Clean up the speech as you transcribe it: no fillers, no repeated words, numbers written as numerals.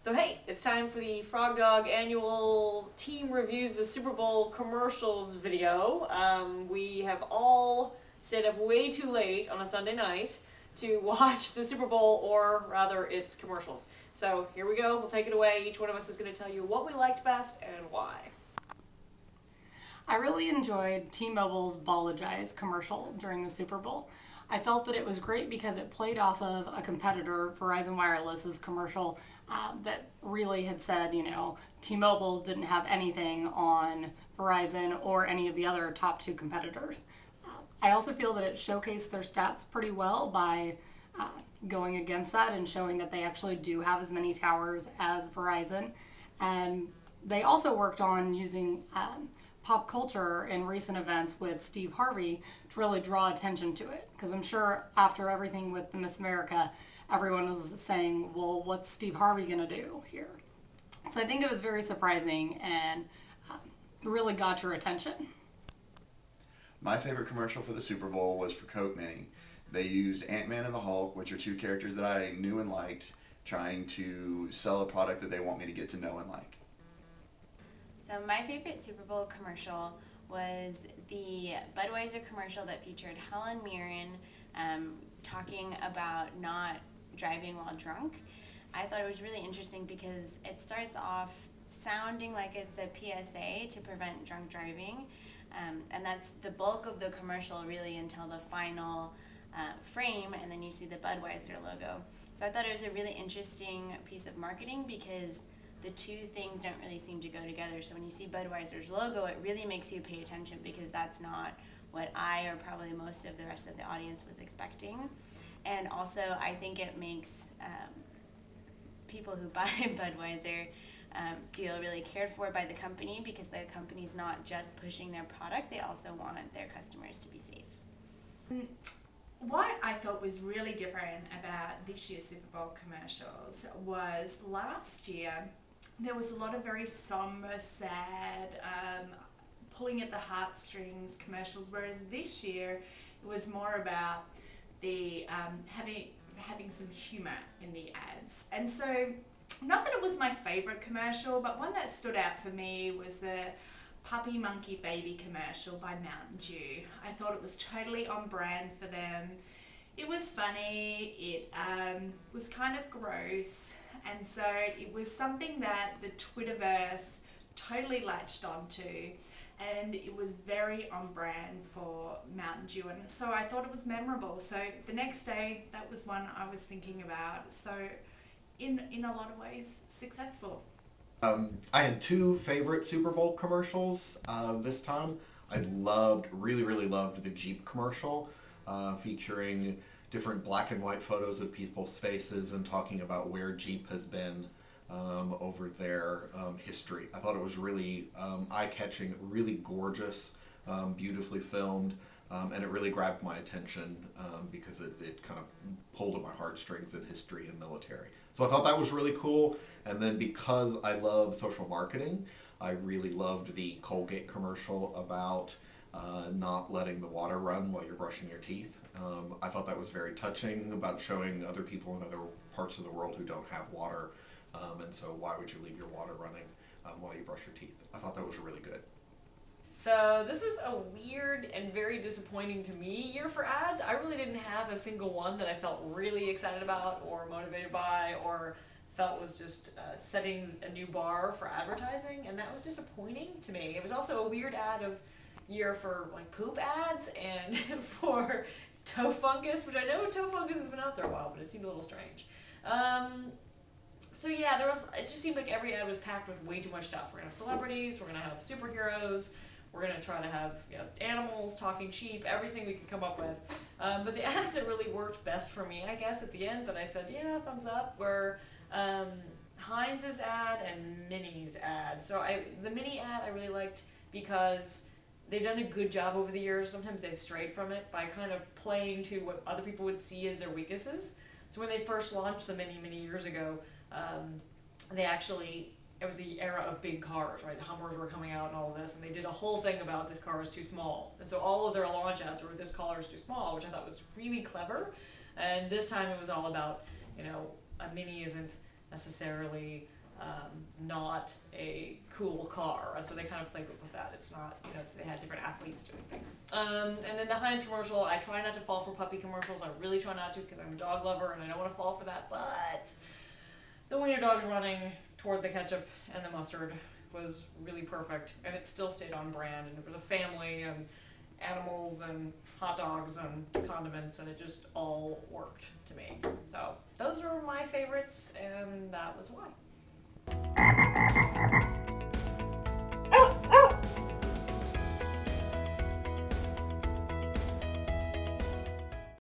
So hey, it's time for the FrogDog annual team reviews the Super Bowl commercials video. We have all stayed up way too late on a Sunday night to watch the Super Bowl, or rather its commercials. So here we go, we'll take it away. Each one of us is going to tell you what we liked best and why. I really enjoyed T-Mobile's Ballogize commercial during the Super Bowl. I felt that it was great because it played off of a competitor, Verizon Wireless's commercial, that really had said, T-Mobile didn't have anything on Verizon or any of the other top two competitors. I also feel that it showcased their stats pretty well by going against that and showing that they actually do have as many towers as Verizon. And they also worked on using pop culture in recent events with Steve Harvey to really draw attention to it. Because I'm sure after everything with the Miss America, everyone was saying, well, what's Steve Harvey going to do here? So I think it was very surprising and really got your attention. My favorite commercial for the Super Bowl was for Coke Mini. They used Ant-Man and the Hulk, which are two characters that I knew and liked, trying to sell a product that they want me to get to know and like. So my favorite Super Bowl commercial was the Budweiser commercial that featured Helen Mirren talking about not driving while drunk. I thought it was really interesting because it starts off sounding like it's a PSA to prevent drunk driving, and that's the bulk of the commercial really until the final frame, and then you see the Budweiser logo. So I thought it was a really interesting piece of marketing because the two things don't really seem to go together. So when you see Budweiser's logo, it really makes you pay attention because that's not what I or probably most of the rest of the audience was expecting. And also, I think it makes people who buy Budweiser feel really cared for by the company because the company's not just pushing their product, they also want their customers to be safe. What I thought was really different about this year's Super Bowl commercials was last year there was a lot of very somber, sad, pulling at the heartstrings commercials, whereas this year it was more about the having some humor in the ads. And so, not that it was my favorite commercial, but one that stood out for me was the Puppy Monkey Baby commercial by Mountain Dew. I thought it was totally on brand for them. It was funny, it was kind of gross, and so it was something that the Twitterverse totally latched onto, and it was very on brand for Mountain Dew, and so I thought it was memorable. So the next day, that was one I was thinking about. So in a lot of ways, successful. I had two favorite Super Bowl commercials this time. I really loved the Jeep commercial featuring different black and white photos of people's faces and talking about where Jeep has been over their history. I thought it was really eye-catching, really gorgeous, beautifully filmed, and it really grabbed my attention because it kind of pulled at my heartstrings in history and military. So I thought that was really cool. And then because I love social marketing, I really loved the Colgate commercial about not letting the water run while you're brushing your teeth. I thought that was very touching about showing other people in other parts of the world who don't have water. And so why would you leave your water running while you brush your teeth? I thought that was really good. So this was a weird and very disappointing to me year for ads. I really didn't have a single one that I felt really excited about or motivated by or felt was just setting a new bar for advertising, and that was disappointing to me. It was also a weird ad of year for like poop ads and for toe fungus, which I know toe fungus has been out there a while, but it seemed a little strange. So yeah, it just seemed like every ad was packed with way too much stuff. We're gonna have celebrities, we're gonna have superheroes, we're gonna try to have animals, talking sheep, everything we could come up with. But the ads that really worked best for me, I guess, at the end that I said, thumbs up, were Heinz's ad and Minnie's ad. So the Minnie ad I really liked because they've done a good job over the years. Sometimes they've strayed from it by kind of playing to what other people would see as their weaknesses. So when they first launched the Minnie many years ago, it was the era of big cars, right? The Hummers were coming out and all of this, and they did a whole thing about this car is too small. And so all of their launch ads were this car is too small, which I thought was really clever. And this time it was all about, a Mini isn't necessarily not a cool car. And so they kind of played with that. It's not, they had different athletes doing things. And then the Heinz commercial, I try not to fall for puppy commercials. I really try not to because I'm a dog lover and I don't want to fall for that. But the wiener dogs running toward the ketchup and the mustard was really perfect. And it still stayed on brand. And it was a family and animals and hot dogs and condiments, and it just all worked to me. So those were my favorites, and that was why.